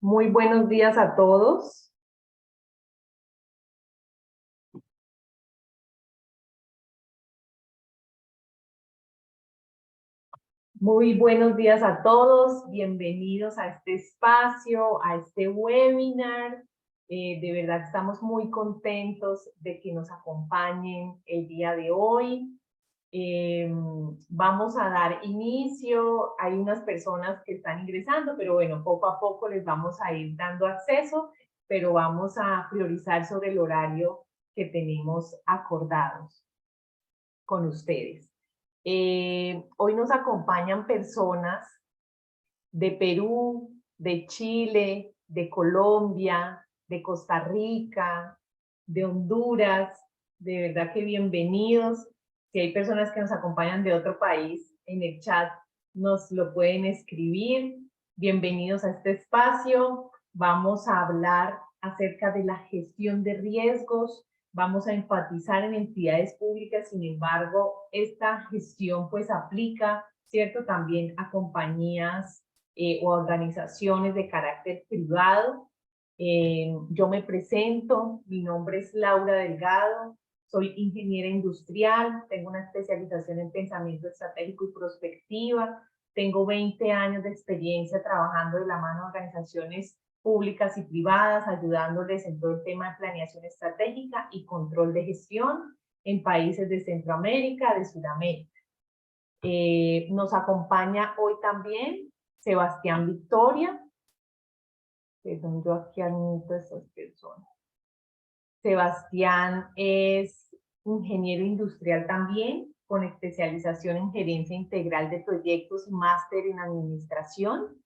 Muy buenos días a todos. Muy buenos días a todos. Bienvenidos a este espacio, a este webinar. De verdad estamos muy contentos de que nos acompañen el día de hoy. Vamos a dar inicio. Hay unas personas que están ingresando, pero bueno, poco a poco les vamos a ir dando acceso, pero vamos a priorizar sobre el horario que tenemos acordados con ustedes. Hoy nos acompañan personas de Perú, de Chile, de Colombia, de Costa Rica, de Honduras. De verdad que bienvenidos. Si hay personas que nos acompañan de otro país, en el chat nos lo pueden escribir. Bienvenidos a este espacio. Vamos a hablar acerca de la gestión de riesgos. Vamos a enfatizar en entidades públicas, sin embargo, esta gestión pues aplica, ¿cierto? También a compañías o organizaciones de carácter privado. Yo me presento, mi nombre es Laura Delgado, soy ingeniera industrial, tengo una especialización en pensamiento estratégico y prospectiva, tengo 20 años de experiencia trabajando de la mano de organizaciones públicas y privadas, ayudándoles en todo el tema de planeación estratégica y control de gestión en países de Centroamérica, de Sudamérica. Nos acompaña hoy también Sebastián Victoria, que son yo aquí admito a estas personas. Sebastián es ingeniero industrial también, con especialización en gerencia integral de proyectos y máster en administración.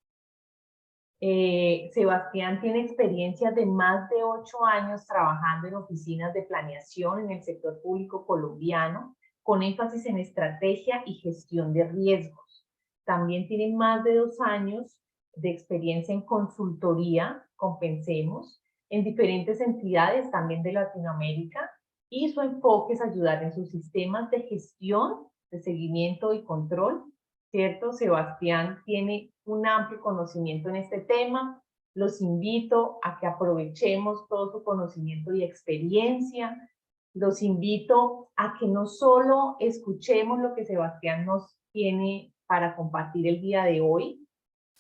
Sebastián tiene experiencia de más de 8 años trabajando en oficinas de planeación en el sector público colombiano, con énfasis en estrategia y gestión de riesgos. También tiene más de 2 años de experiencia en consultoría, Compensemos, en diferentes entidades también de Latinoamérica, y su enfoque es ayudar en sus sistemas de gestión, de seguimiento y control, ¿cierto? Sebastián tiene un amplio conocimiento en este tema. Los invito a que aprovechemos todo su conocimiento y experiencia. Los invito a que no solo escuchemos lo que Sebastián nos tiene para compartir el día de hoy,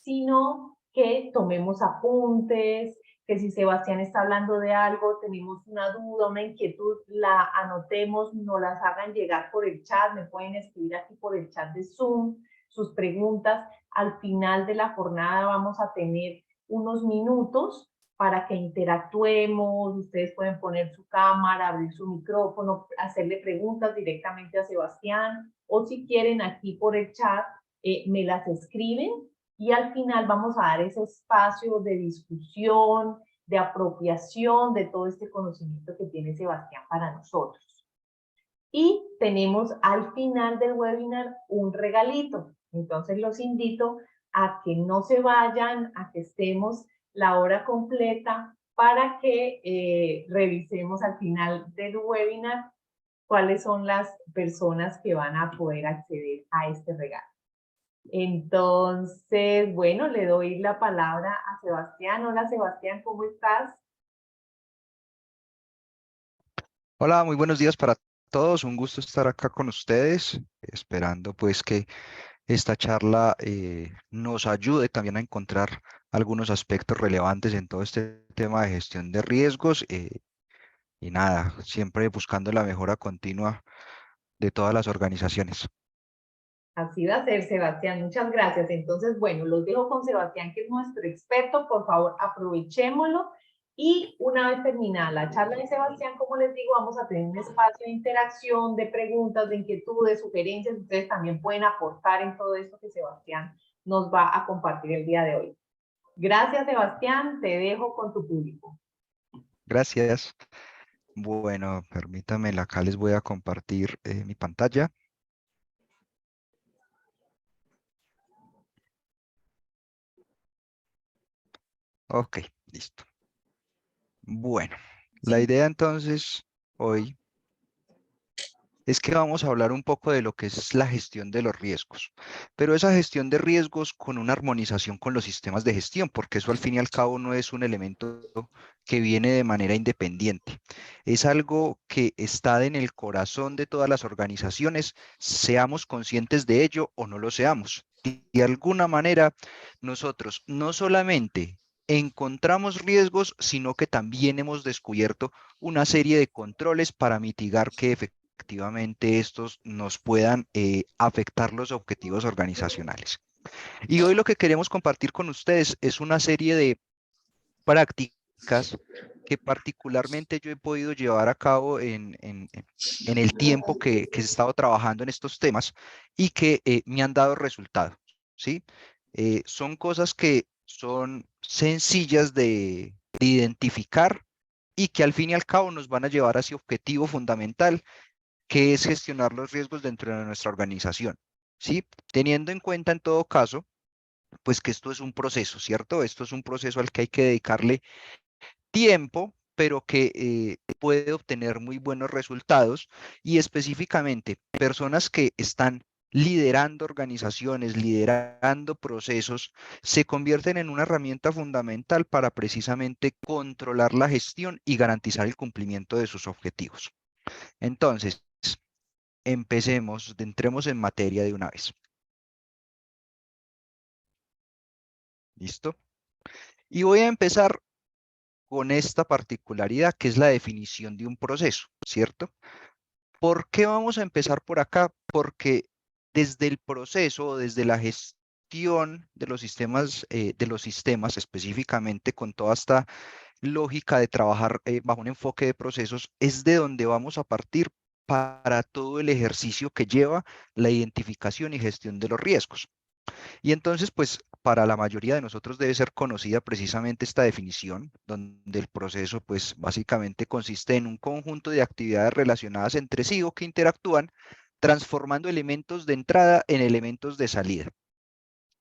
sino que tomemos apuntes, que si Sebastián está hablando de algo, tenemos una duda, una inquietud, la anotemos, nos las hagan llegar por el chat, me pueden escribir aquí por el chat de Zoom, sus preguntas. Al final de la jornada vamos a tener unos minutos para que interactuemos, ustedes pueden poner su cámara, abrir su micrófono, hacerle preguntas directamente a Sebastián, o si quieren aquí por el chat, me las escriben, y al final vamos a dar ese espacio de discusión, de apropiación de todo este conocimiento que tiene Sebastián para nosotros. Y tenemos al final del webinar un regalito. Entonces los invito a que no se vayan, a que estemos la hora completa para que revisemos al final del webinar cuáles son las personas que van a poder acceder a este regalo. Entonces, bueno, le doy la palabra a Sebastián. Hola, Sebastián, ¿cómo estás? Hola, muy buenos días para todos. Un gusto estar acá con ustedes, esperando pues que esta charla nos ayude también a encontrar algunos aspectos relevantes en todo este tema de gestión de riesgos y nada, siempre buscando la mejora continua de todas las organizaciones. Así va a ser, Sebastián. Muchas gracias. Entonces, bueno, los dejo con Sebastián, que es nuestro experto. Por favor, aprovechémoslo. Y una vez terminada la charla de Sebastián, como les digo, vamos a tener un espacio de interacción, de preguntas, de inquietudes, sugerencias. Ustedes también pueden aportar en todo esto que Sebastián nos va a compartir el día de hoy. Gracias, Sebastián. Te dejo con tu público. Gracias. Bueno, permítanme, acá les voy a compartir mi pantalla. Ok, listo. Bueno, la idea entonces hoy es que vamos a hablar un poco de lo que es la gestión de los riesgos, pero esa gestión de riesgos con una armonización con los sistemas de gestión, porque eso al fin y al cabo no es un elemento que viene de manera independiente. Es algo que está en el corazón de todas las organizaciones, seamos conscientes de ello o no lo seamos. De alguna manera, nosotros no solamente encontramos riesgos, sino que también hemos descubierto una serie de controles para mitigar que efectivamente estos nos puedan afectar los objetivos organizacionales. Y hoy lo que queremos compartir con ustedes es una serie de prácticas que particularmente yo he podido llevar a cabo en el tiempo que he estado trabajando en estos temas y que me han dado resultados, ¿sí? Son cosas que son sencillas de identificar y que al fin y al cabo nos van a llevar a ese objetivo fundamental que es gestionar los riesgos dentro de nuestra organización, ¿sí? Teniendo en cuenta en todo caso, pues que esto es un proceso, ¿cierto? Esto es un proceso al que hay que dedicarle tiempo, pero que puede obtener muy buenos resultados y específicamente personas que están liderando organizaciones, liderando procesos, se convierten en una herramienta fundamental para precisamente controlar la gestión y garantizar el cumplimiento de sus objetivos. Entonces, empecemos, entremos en materia de una vez. ¿Listo? Y voy a empezar con esta particularidad que es la definición de un proceso, ¿cierto? ¿Por qué vamos a empezar por acá? Porque desde el proceso, desde la gestión de los sistemas específicamente con toda esta lógica de trabajar bajo un enfoque de procesos, es de donde vamos a partir para todo el ejercicio que lleva la identificación y gestión de los riesgos. Y entonces, pues para la mayoría de nosotros debe ser conocida precisamente esta definición, donde el proceso, pues básicamente consiste en un conjunto de actividades relacionadas entre sí o que interactúan, transformando elementos de entrada en elementos de salida.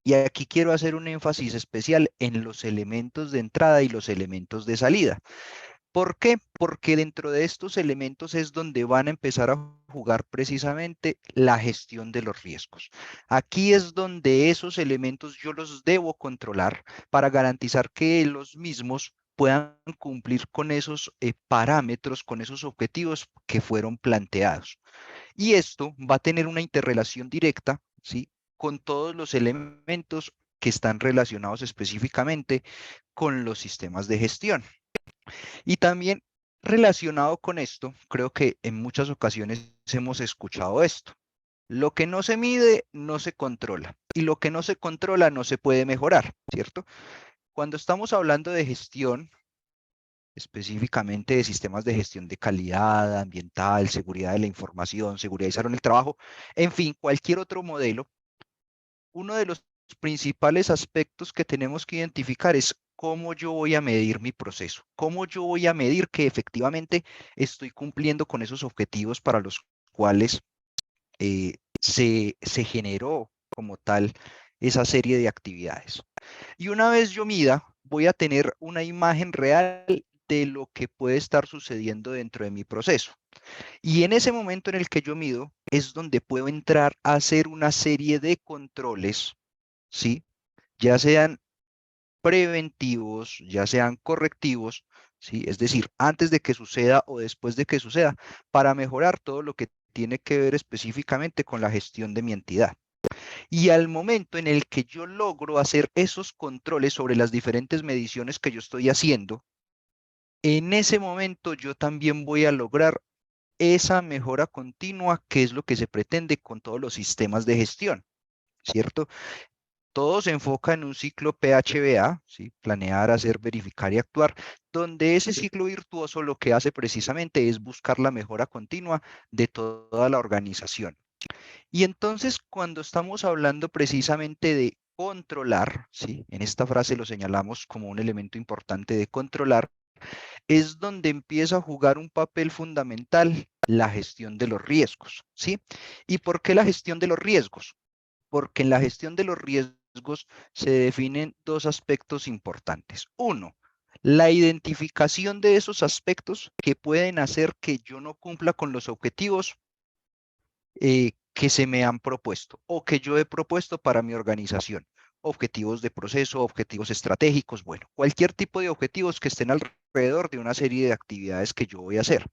Y aquí quiero hacer un énfasis especial en los elementos de entrada y los elementos de salida. ¿Por qué? Porque dentro de estos elementos es donde van a empezar a jugar precisamente la gestión de los riesgos. Aquí es donde esos elementos yo los debo controlar para garantizar que los mismos puedan cumplir con esos parámetros, con esos objetivos que fueron planteados. Y esto va a tener una interrelación directa, ¿sí? Con todos los elementos que están relacionados específicamente con los sistemas de gestión. Y también relacionado con esto, creo que en muchas ocasiones hemos escuchado esto. Lo que no se mide no se controla y lo que no se controla no se puede mejorar, ¿cierto? Cuando estamos hablando de gestión, específicamente de sistemas de gestión de calidad ambiental, seguridad de la información, seguridad y salud en el trabajo, en fin, cualquier otro modelo, uno de los principales aspectos que tenemos que identificar es cómo yo voy a medir mi proceso, cómo yo voy a medir que efectivamente estoy cumpliendo con esos objetivos para los cuales se generó como tal esa serie de actividades. Y una vez yo mida, voy a tener una imagen real de lo que puede estar sucediendo dentro de mi proceso. Y en ese momento en el que yo mido, es donde puedo entrar a hacer una serie de controles, ¿sí? Ya sean preventivos, ya sean correctivos, ¿sí? Es decir, antes de que suceda o después de que suceda, para mejorar todo lo que tiene que ver específicamente con la gestión de mi entidad. Y al momento en el que yo logro hacer esos controles sobre las diferentes mediciones que yo estoy haciendo, en ese momento yo también voy a lograr esa mejora continua, que es lo que se pretende con todos los sistemas de gestión, ¿cierto? Todo se enfoca en un ciclo PHBA, ¿sí? Planear, hacer, verificar y actuar, donde ese ciclo virtuoso lo que hace precisamente es buscar la mejora continua de toda la organización. Y entonces, cuando estamos hablando precisamente de controlar, ¿sí? En esta frase lo señalamos como un elemento importante de controlar, es donde empieza a jugar un papel fundamental la gestión de los riesgos, ¿sí? ¿Y por qué la gestión de los riesgos? Porque en la gestión de los riesgos se definen dos aspectos importantes. Uno, la identificación de esos aspectos que pueden hacer que yo no cumpla con los objetivos que se me han propuesto o que yo he propuesto para mi organización. Objetivos de proceso, objetivos estratégicos, bueno, cualquier tipo de objetivos que estén alrededor de una serie de actividades que yo voy a hacer.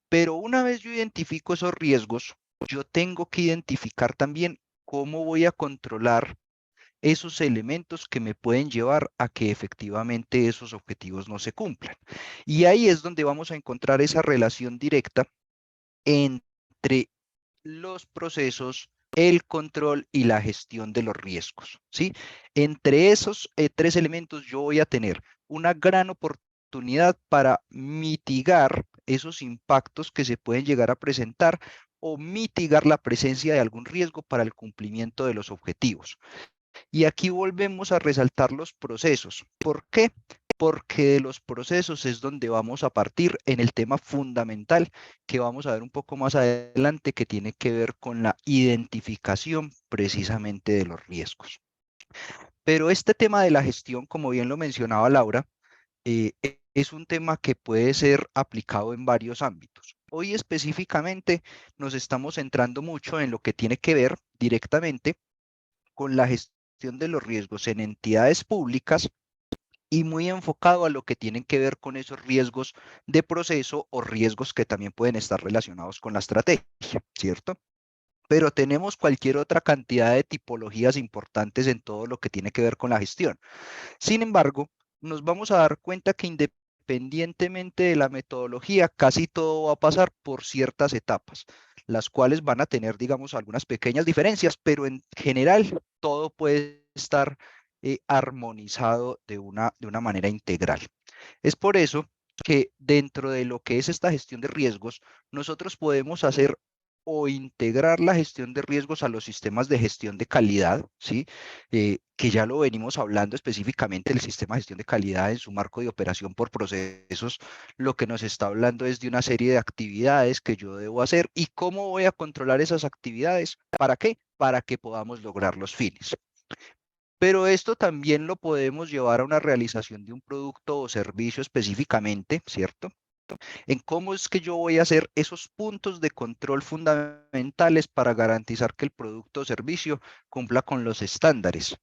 Pero una vez yo identifico esos riesgos, yo tengo que identificar también cómo voy a controlar esos elementos que me pueden llevar a que efectivamente esos objetivos no se cumplan. Y ahí es donde vamos a encontrar esa relación directa entre los procesos, el control y la gestión de los riesgos, ¿sí? Entre esos tres elementos yo voy a tener una gran oportunidad para mitigar esos impactos que se pueden llegar a presentar o mitigar la presencia de algún riesgo para el cumplimiento de los objetivos. Y aquí volvemos a resaltar los procesos. ¿Por qué? Porque de los procesos es donde vamos a partir en el tema fundamental que vamos a ver un poco más adelante, que tiene que ver con la identificación precisamente de los riesgos. Pero este tema de la gestión, como bien lo mencionaba Laura, es un tema que puede ser aplicado en varios ámbitos. Hoy específicamente nos estamos centrando mucho en lo que tiene que ver directamente con la gestión de los riesgos en entidades públicas y muy enfocado a lo que tienen que ver con esos riesgos de proceso o riesgos que también pueden estar relacionados con la estrategia, ¿cierto? Pero tenemos cualquier otra cantidad de tipologías importantes en todo lo que tiene que ver con la gestión. Sin embargo, nos vamos a dar cuenta que independientemente de la metodología, casi todo va a pasar por ciertas etapas, las cuales van a tener, digamos, algunas pequeñas diferencias, pero en general todo puede estar armonizado de una manera integral. Es por eso que dentro de lo que es esta gestión de riesgos, nosotros podemos hacer o integrar la gestión de riesgos a los sistemas de gestión de calidad, ¿sí? Que ya lo venimos hablando específicamente, el sistema de gestión de calidad en su marco de operación por procesos, lo que nos está hablando es de una serie de actividades que yo debo hacer y cómo voy a controlar esas actividades. ¿Para qué? Para que podamos lograr los fines. Pero esto también lo podemos llevar a una realización de un producto o servicio específicamente, ¿cierto? En cómo es que yo voy a hacer esos puntos de control fundamentales para garantizar que el producto o servicio cumpla con los estándares.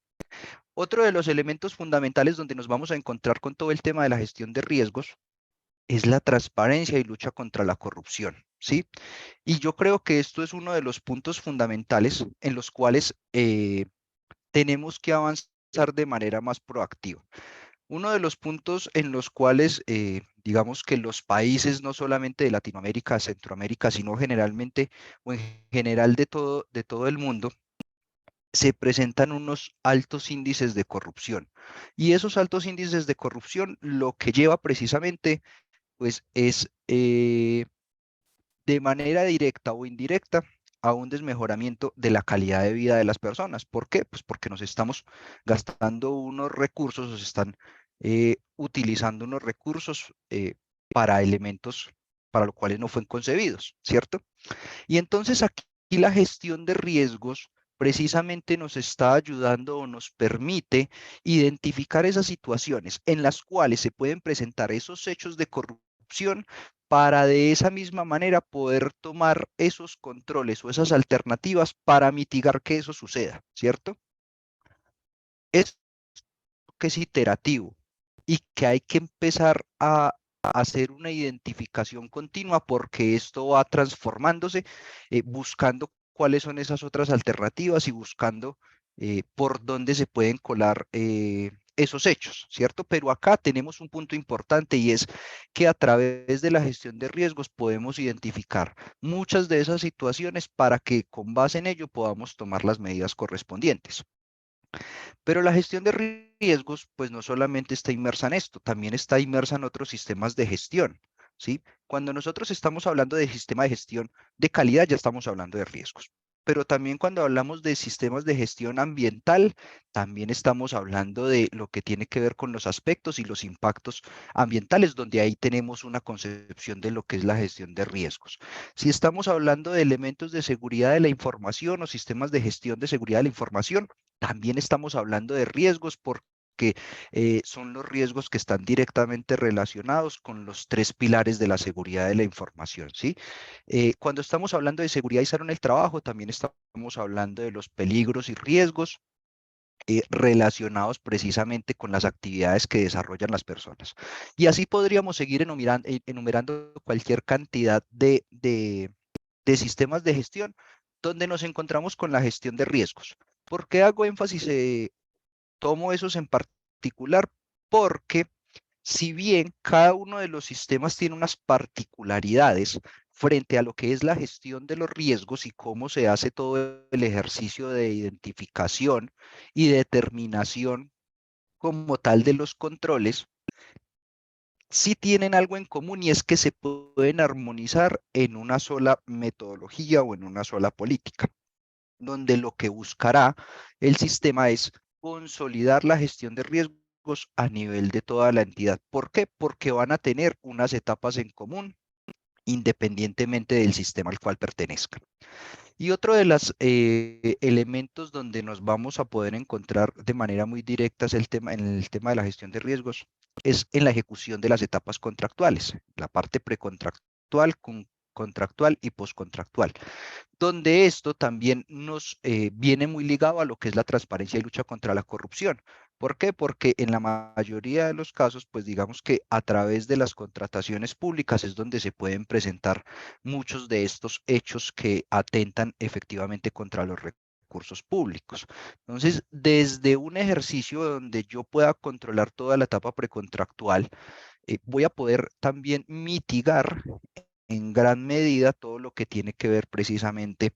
Otro de los elementos fundamentales donde nos vamos a encontrar con todo el tema de la gestión de riesgos es la transparencia y lucha contra la corrupción, ¿sí? Y yo creo que esto es uno de los puntos fundamentales en los cuales tenemos que avanzar de manera más proactiva. Uno de los puntos en los cuales, digamos que los países, no solamente de Latinoamérica, Centroamérica, sino generalmente o en general de todo el mundo, se presentan unos altos índices de corrupción. Y esos altos índices de corrupción lo que lleva precisamente, pues, es de manera directa o indirecta a un desmejoramiento de la calidad de vida de las personas. ¿Por qué? Pues porque nos estamos gastando unos recursos, o se están utilizando unos recursos para elementos para los cuales no fueron concebidos, ¿cierto? Y entonces aquí la gestión de riesgos precisamente nos está ayudando o nos permite identificar esas situaciones en las cuales se pueden presentar esos hechos de corrupción para de esa misma manera poder tomar esos controles o esas alternativas para mitigar que eso suceda, ¿cierto? Es que es iterativo y que hay que empezar a hacer una identificación continua porque esto va transformándose, buscando cuáles son esas otras alternativas y buscando por dónde se pueden colar esos hechos, ¿cierto? Pero acá tenemos un punto importante y es que a través de la gestión de riesgos podemos identificar muchas de esas situaciones para que con base en ello podamos tomar las medidas correspondientes. Pero la gestión de riesgos, pues no solamente está inmersa en esto, también está inmersa en otros sistemas de gestión, ¿sí? Cuando nosotros estamos hablando de sistema de gestión de calidad, ya estamos hablando de riesgos. Pero también cuando hablamos de sistemas de gestión ambiental, también estamos hablando de lo que tiene que ver con los aspectos y los impactos ambientales, donde ahí tenemos una concepción de lo que es la gestión de riesgos. Si estamos hablando de elementos de seguridad de la información o sistemas de gestión de seguridad de la información, también estamos hablando de riesgos. ¿Por porque son los riesgos que están directamente relacionados con los tres pilares de la seguridad de la información, ¿sí? Cuando estamos hablando de seguridad y salud en el trabajo, también estamos hablando de los peligros y riesgos relacionados precisamente con las actividades que desarrollan las personas. Y así podríamos seguir enumerando cualquier cantidad de sistemas de gestión donde nos encontramos con la gestión de riesgos. ¿Por qué hago énfasis? Tomo esos en particular porque si bien cada uno de los sistemas tiene unas particularidades frente a lo que es la gestión de los riesgos y cómo se hace todo el ejercicio de identificación y determinación como tal de los controles, sí tienen algo en común y es que se pueden armonizar en una sola metodología o en una sola política, donde lo que buscará el sistema es consolidar la gestión de riesgos a nivel de toda la entidad. ¿Por qué? Porque van a tener unas etapas en común independientemente del sistema al cual pertenezcan. Y otro de los elementos donde nos vamos a poder encontrar de manera muy directa es en el tema de la gestión de riesgos, es en la ejecución de las etapas contractuales, la parte precontractual, contractual y postcontractual, donde esto también nos viene muy ligado a lo que es la transparencia y lucha contra la corrupción. ¿Por qué? Porque en la mayoría de los casos, pues digamos que a través de las contrataciones públicas es donde se pueden presentar muchos de estos hechos que atentan efectivamente contra los recursos públicos. Entonces, desde un ejercicio donde yo pueda controlar toda la etapa precontractual, voy a poder también mitigar en gran medida todo lo que tiene que ver precisamente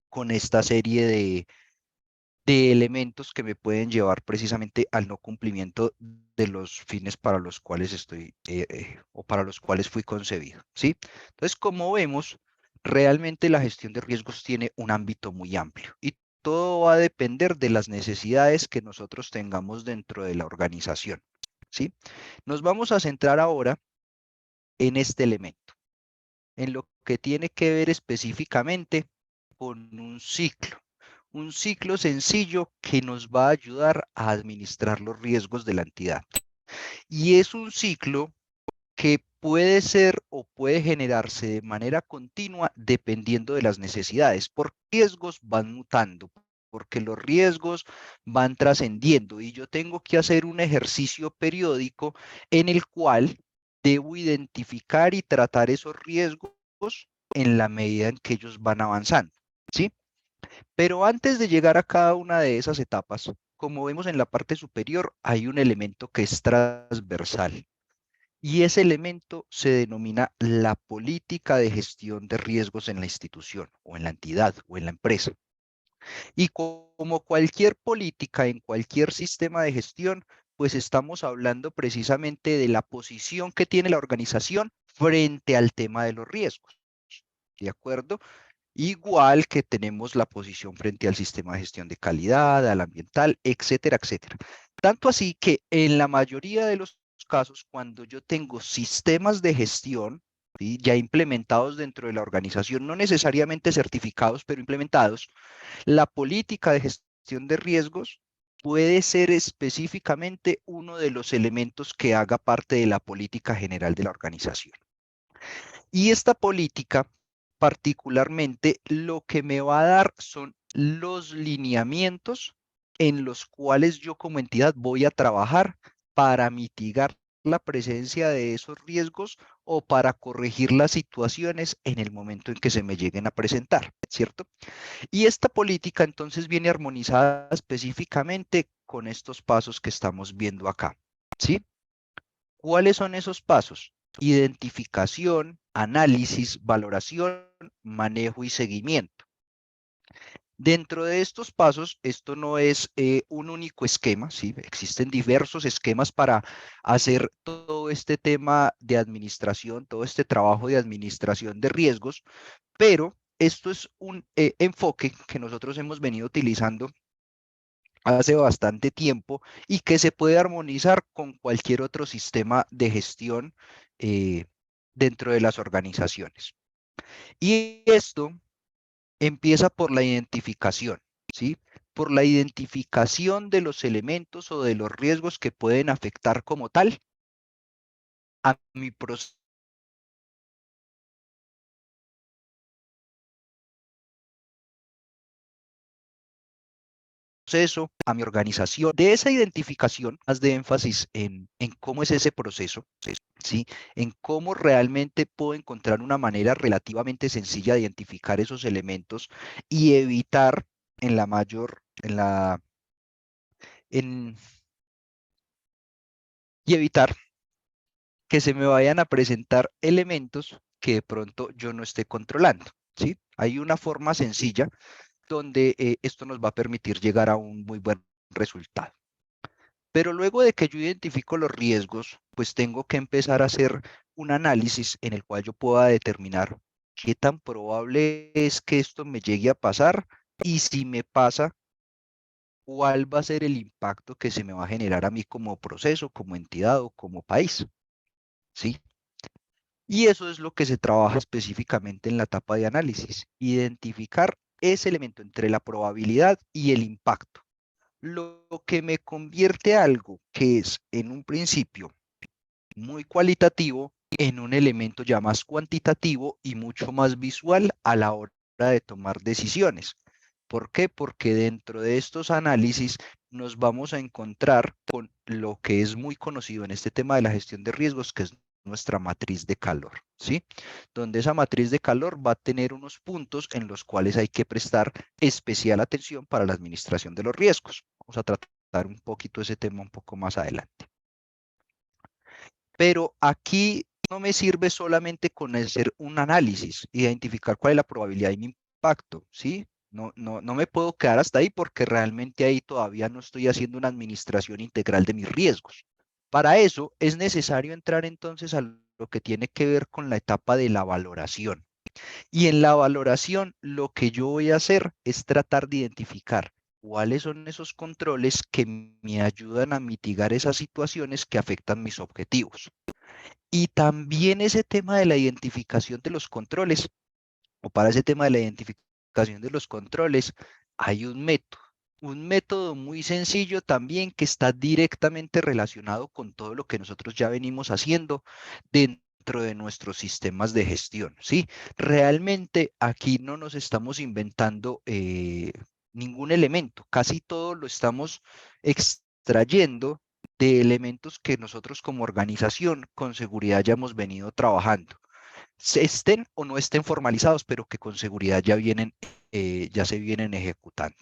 con esta serie de elementos que me pueden llevar precisamente al no cumplimiento de los fines para los cuales estoy o para los cuales fui concebido, ¿sí? Entonces, como vemos, realmente la gestión de riesgos tiene un ámbito muy amplio y todo va a depender de las necesidades que nosotros tengamos dentro de la organización, ¿sí? Nos vamos a centrar ahora en este elemento, en lo que tiene que ver específicamente con un ciclo sencillo que nos va a ayudar a administrar los riesgos de la entidad. Y es un ciclo que puede ser o puede generarse de manera continua dependiendo de las necesidades, porque riesgos van mutando, porque los riesgos van trascendiendo y yo tengo que hacer un ejercicio periódico en el cual debo identificar y tratar esos riesgos en la medida en que ellos van avanzando, ¿sí? Pero antes de llegar a cada una de esas etapas, como vemos en la parte superior, hay un elemento que es transversal y ese elemento se denomina la política de gestión de riesgos en la institución o en la entidad o en la empresa. Y como cualquier política en cualquier sistema de gestión, pues estamos hablando precisamente de la posición que tiene la organización frente al tema de los riesgos. ¿De acuerdo? Igual que tenemos la posición frente al sistema de gestión de calidad, al ambiental, etcétera, etcétera. Tanto así que en la mayoría de los casos, cuando yo tengo sistemas de gestión, ¿sí?, ya implementados dentro de la organización, no necesariamente certificados, pero implementados, la política de gestión de riesgos puede ser específicamente uno de los elementos que haga parte de la política general de la organización. Y esta política, particularmente, lo que me va a dar son los lineamientos en los cuales yo como entidad voy a trabajar para mitigar la presencia de esos riesgos o para corregir las situaciones en el momento en que se me lleguen a presentar, ¿cierto? Y esta política entonces viene armonizada específicamente con estos pasos que estamos viendo acá, ¿sí? ¿Cuáles son esos pasos? Identificación, análisis, valoración, manejo y seguimiento. Dentro de estos pasos, esto no es un único esquema, ¿sí? Existen diversos esquemas para hacer todo este tema de administración, todo este trabajo de administración de riesgos, pero esto es un enfoque que nosotros hemos venido utilizando hace bastante tiempo y que se puede armonizar con cualquier otro sistema de gestión eh, dentro de las organizaciones. Y esto empieza por la identificación, ¿sí? por la identificación de los elementos o de los riesgos que pueden afectar como tal a mi proceso, a mi organización. De esa identificación, haz de énfasis en cómo es ese proceso, ¿sí? En cómo realmente puedo encontrar una manera relativamente sencilla de identificar esos elementos y evitar en la mayor, en, y evitar que se me vayan a presentar elementos que de pronto yo no esté controlando, ¿sí? Hay una forma sencilla donde esto nos va a permitir llegar a un muy buen resultado. Pero luego de que yo identifico los riesgos, pues tengo que empezar a hacer un análisis en el cual yo pueda determinar qué tan probable es que esto me llegue a pasar y si me pasa, cuál va a ser el impacto que se me va a generar a mí como proceso, como entidad o como país, ¿sí? Y eso es lo que se trabaja específicamente en la etapa de análisis, identificar ese elemento entre la probabilidad y el impacto. Lo que me convierte algo que es en un principio muy cualitativo en un elemento ya más cuantitativo y mucho más visual a la hora de tomar decisiones. ¿Por qué? Porque dentro de estos análisis nos vamos a encontrar con lo que es muy conocido en este tema de la gestión de riesgos, que es nuestra matriz de calor, ¿sí? Donde esa matriz de calor va a tener unos puntos en los cuales hay que prestar especial atención para la administración de los riesgos. Vamos a tratar un poquito ese tema un poco más adelante. Pero aquí no me sirve solamente con hacer un análisis, identificar cuál es la probabilidad y mi impacto, ¿sí? No me puedo quedar hasta ahí porque realmente ahí todavía no estoy haciendo una administración integral de mis riesgos. Para eso es necesario entrar entonces a lo que tiene que ver con la etapa de la valoración. Y en la valoración lo que yo voy a hacer es tratar de identificar cuáles son esos controles que me ayudan a mitigar esas situaciones que afectan mis objetivos. Y también ese tema de la identificación de los controles, o para ese tema de la identificación de los controles, hay un método muy sencillo también que está directamente relacionado con todo lo que nosotros ya venimos haciendo dentro de nuestros sistemas de gestión, ¿sí? Realmente aquí no nos estamos inventando ningún elemento, casi todo lo estamos extrayendo de elementos que nosotros como organización con seguridad ya hemos venido trabajando, estén o no estén formalizados, pero que con seguridad ya vienen, ya se vienen ejecutando.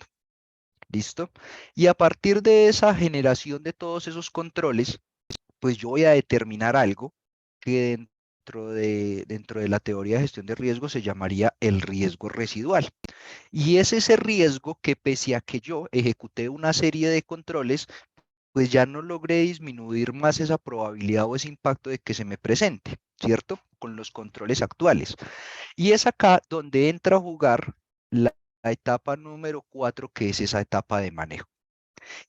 ¿Listo? Y a partir de esa generación de todos esos controles, pues yo voy a determinar algo que dentro de la teoría de gestión de riesgo se llamaría el riesgo residual. Y es ese riesgo que pese a que yo ejecuté una serie de controles, pues ya no logré disminuir más esa probabilidad o ese impacto de que se me presente, ¿cierto? Con los controles actuales. Y es acá donde entra a jugar la etapa número 4, que es esa etapa de manejo.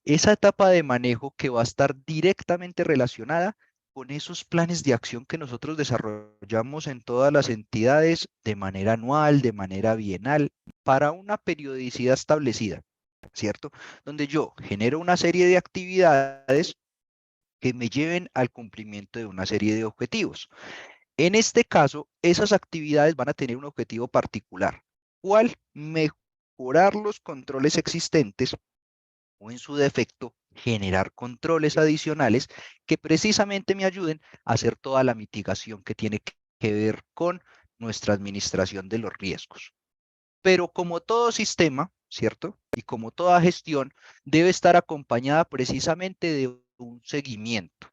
Esa etapa de manejo que va a estar directamente relacionada con esos planes de acción que nosotros desarrollamos en todas las entidades de manera anual, de manera bienal, para una periodicidad establecida, ¿cierto? Donde yo genero una serie de actividades que me lleven al cumplimiento de una serie de objetivos. En este caso, esas actividades van a tener un objetivo particular. ¿Cuál? Mejorar los controles existentes o en su defecto generar controles adicionales que precisamente me ayuden a hacer toda la mitigación que tiene que ver con nuestra administración de los riesgos. Pero como todo sistema, ¿cierto? Y como toda gestión, debe estar acompañada precisamente de un seguimiento.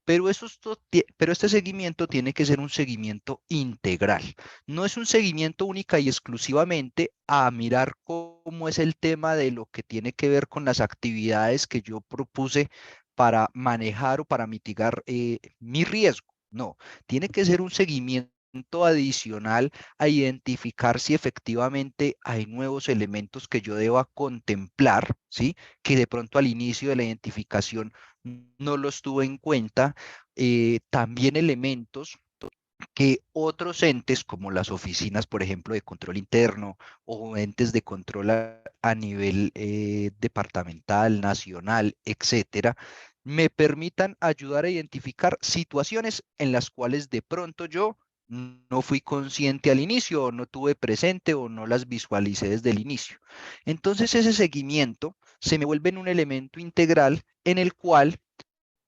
Pero este seguimiento tiene que ser un seguimiento integral. No es un seguimiento única y exclusivamente a mirar cómo es el tema de lo que tiene que ver con las actividades que yo propuse para manejar o para mitigar mi riesgo. No, tiene que ser un seguimiento adicional a identificar si efectivamente hay nuevos elementos que yo deba contemplar, ¿sí? Que de pronto al inicio de la identificación no los tuve en cuenta. También elementos que otros entes, como las oficinas, por ejemplo, de control interno o entes de control a nivel departamental, nacional, etcétera, me permitan ayudar a identificar situaciones en las cuales de pronto yo no fui consciente al inicio, o no tuve presente, o no las visualicé desde el inicio. Entonces ese seguimiento se me vuelve en un elemento integral en el cual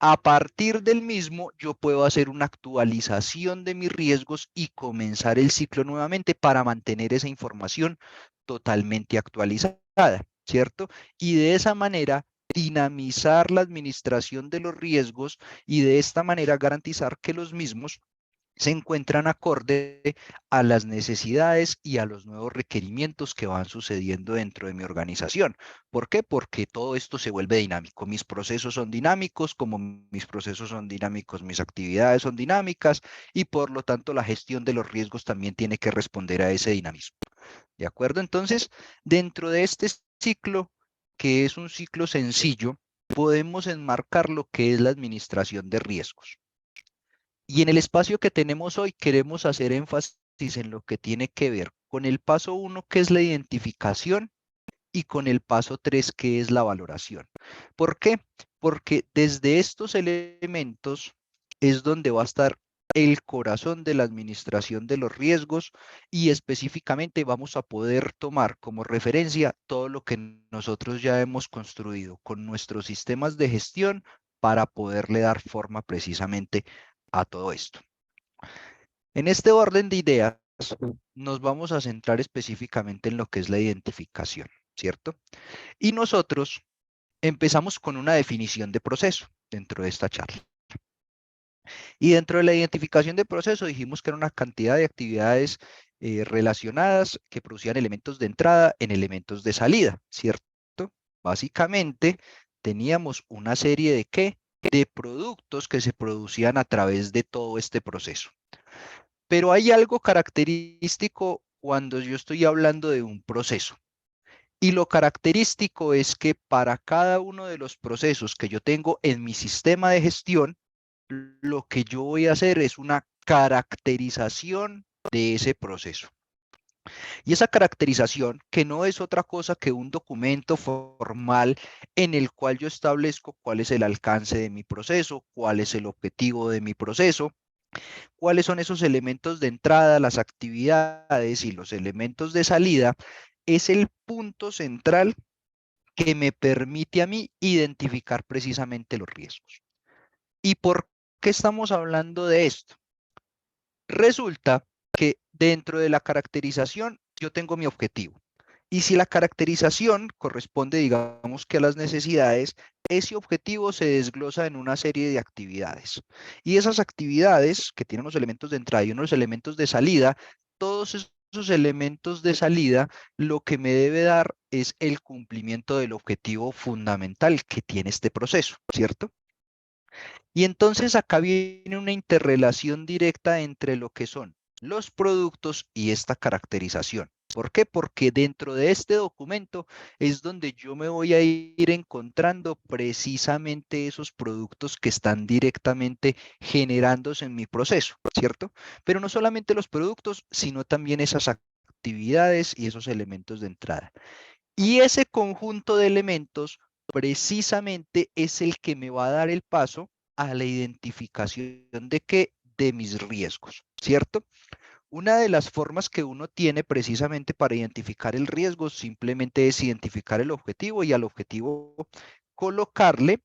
a partir del mismo yo puedo hacer una actualización de mis riesgos y comenzar el ciclo nuevamente para mantener esa información totalmente actualizada, ¿cierto? Y de esa manera dinamizar la administración de los riesgos y de esta manera garantizar que los mismos se encuentran acorde a las necesidades y a los nuevos requerimientos que van sucediendo dentro de mi organización. ¿Por qué? Porque todo esto se vuelve dinámico. Mis procesos son dinámicos, como mis procesos son dinámicos, mis actividades son dinámicas y por lo tanto la gestión de los riesgos también tiene que responder a ese dinamismo. ¿De acuerdo? Entonces, dentro de este ciclo, que es un ciclo sencillo, podemos enmarcar lo que es la administración de riesgos. Y en el espacio que tenemos hoy queremos hacer énfasis en lo que tiene que ver con el paso 1, que es la identificación, y con el paso 3, que es la valoración. ¿Por qué? Porque desde estos elementos es donde va a estar el corazón de la administración de los riesgos y específicamente vamos a poder tomar como referencia todo lo que nosotros ya hemos construido con nuestros sistemas de gestión para poderle dar forma precisamente a todo esto. En este orden de ideas, nos vamos a centrar específicamente en lo que es la identificación, ¿cierto? Y nosotros empezamos con una definición de proceso dentro de esta charla. Y dentro de la identificación de proceso dijimos que era una cantidad de actividades relacionadas que producían elementos de entrada en elementos de salida, ¿cierto? Básicamente teníamos una serie de ¿qué? De productos que se producían a través de todo este proceso. Pero hay algo característico cuando yo estoy hablando de un proceso. Y lo característico es que para cada uno de los procesos que yo tengo en mi sistema de gestión, lo que yo voy a hacer es una caracterización de ese proceso. Y esa caracterización, que no es otra cosa que un documento formal en el cual yo establezco cuál es el alcance de mi proceso, cuál es el objetivo de mi proceso, cuáles son esos elementos de entrada, las actividades y los elementos de salida, es el punto central que me permite a mí identificar precisamente los riesgos. ¿Y por qué estamos hablando de esto? Resulta que dentro de la caracterización yo tengo mi objetivo. Y si la caracterización corresponde, digamos que a las necesidades, ese objetivo se desglosa en una serie de actividades. Y esas actividades que tienen unos elementos de entrada y unos elementos de salida, todos esos elementos de salida, lo que me debe dar es el cumplimiento del objetivo fundamental que tiene este proceso, ¿cierto? Y entonces acá viene una interrelación directa entre lo que son los productos y esta caracterización. ¿Por qué? Porque dentro de este documento es donde yo me voy a ir encontrando precisamente esos productos que están directamente generándose en mi proceso, ¿cierto? Pero no solamente los productos, sino también esas actividades y esos elementos de entrada. Y ese conjunto de elementos precisamente es el que me va a dar el paso a la identificación de qué, de mis riesgos, ¿cierto? Una de las formas que uno tiene precisamente para identificar el riesgo simplemente es identificar el objetivo y al objetivo colocarle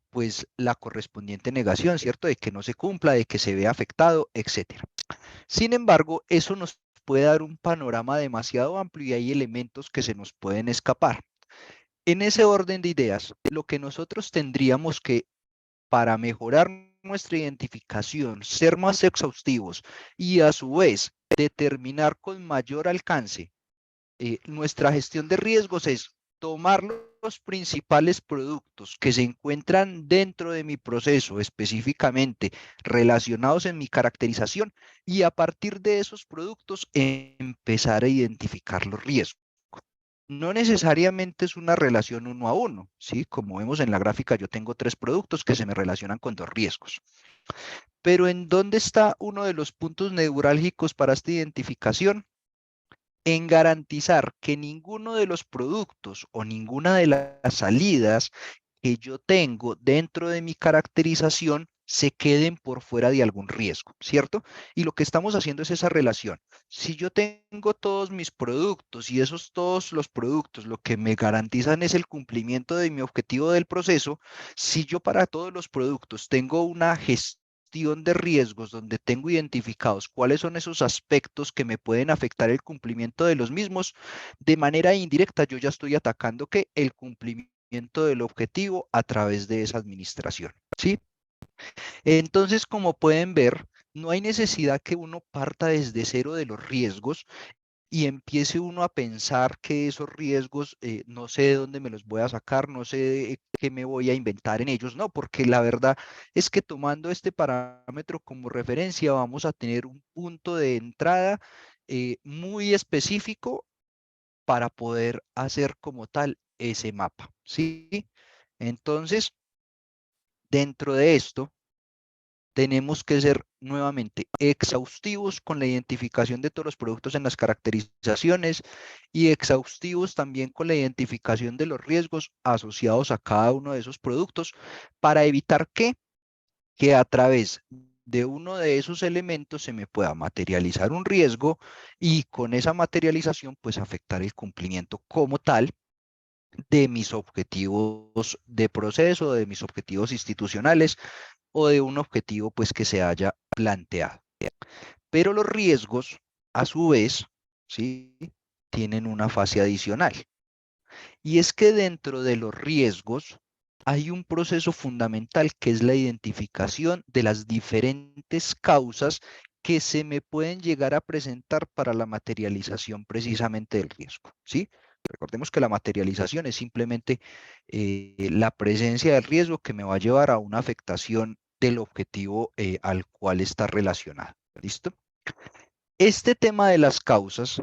pues la correspondiente negación, ¿cierto? De que no se cumpla, de que se vea afectado, etcétera. Sin embargo, eso nos puede dar un panorama demasiado amplio y hay elementos que se nos pueden escapar. En ese orden de ideas, lo que nosotros tendríamos que, para mejorar nuestra identificación, ser más exhaustivos y a su vez determinar con mayor alcance nuestra gestión de riesgos es tomar los principales productos que se encuentran dentro de mi proceso, específicamente relacionados en mi caracterización, y a partir de esos productos empezar a identificar los riesgos. No necesariamente es una relación uno a uno, ¿sí? Como vemos en la gráfica, yo tengo 3 productos que se me relacionan con 2 riesgos. Pero ¿en dónde está uno de los puntos neurálgicos para esta identificación? En garantizar que ninguno de los productos o ninguna de las salidas que yo tengo dentro de mi caracterización se queden por fuera de algún riesgo, ¿cierto? Y lo que estamos haciendo es esa relación. Si yo tengo todos mis productos y esos todos los productos lo que me garantizan es el cumplimiento de mi objetivo del proceso, si yo para todos los productos tengo una gestión de riesgos donde tengo identificados cuáles son esos aspectos que me pueden afectar el cumplimiento de los mismos, de manera indirecta yo ya estoy atacando que el cumplimiento del objetivo a través de esa administración, ¿sí? Entonces, como pueden ver, no hay necesidad que uno parta desde cero de los riesgos y empiece uno a pensar que esos riesgos, no sé de dónde me los voy a sacar, no sé qué me voy a inventar en ellos, no, porque la verdad es que tomando este parámetro como referencia vamos a tener un punto de entrada muy específico para poder hacer como tal ese mapa, ¿sí? Entonces, dentro de esto, tenemos que ser nuevamente exhaustivos con la identificación de todos los productos en las caracterizaciones y exhaustivos también con la identificación de los riesgos asociados a cada uno de esos productos para evitar que a través de uno de esos elementos se me pueda materializar un riesgo y con esa materialización pues afectar el cumplimiento como tal de mis objetivos de proceso, de mis objetivos institucionales o de un objetivo pues que se haya planteado. Pero los riesgos, a su vez, ¿sí? Tienen una fase adicional. Y es que dentro de los riesgos hay un proceso fundamental que es la identificación de las diferentes causas que se me pueden llegar a presentar para la materialización precisamente del riesgo, ¿sí? Recordemos que la materialización es simplemente la presencia del riesgo que me va a llevar a una afectación del objetivo al cual está relacionado. ¿Listo? Este tema de las causas,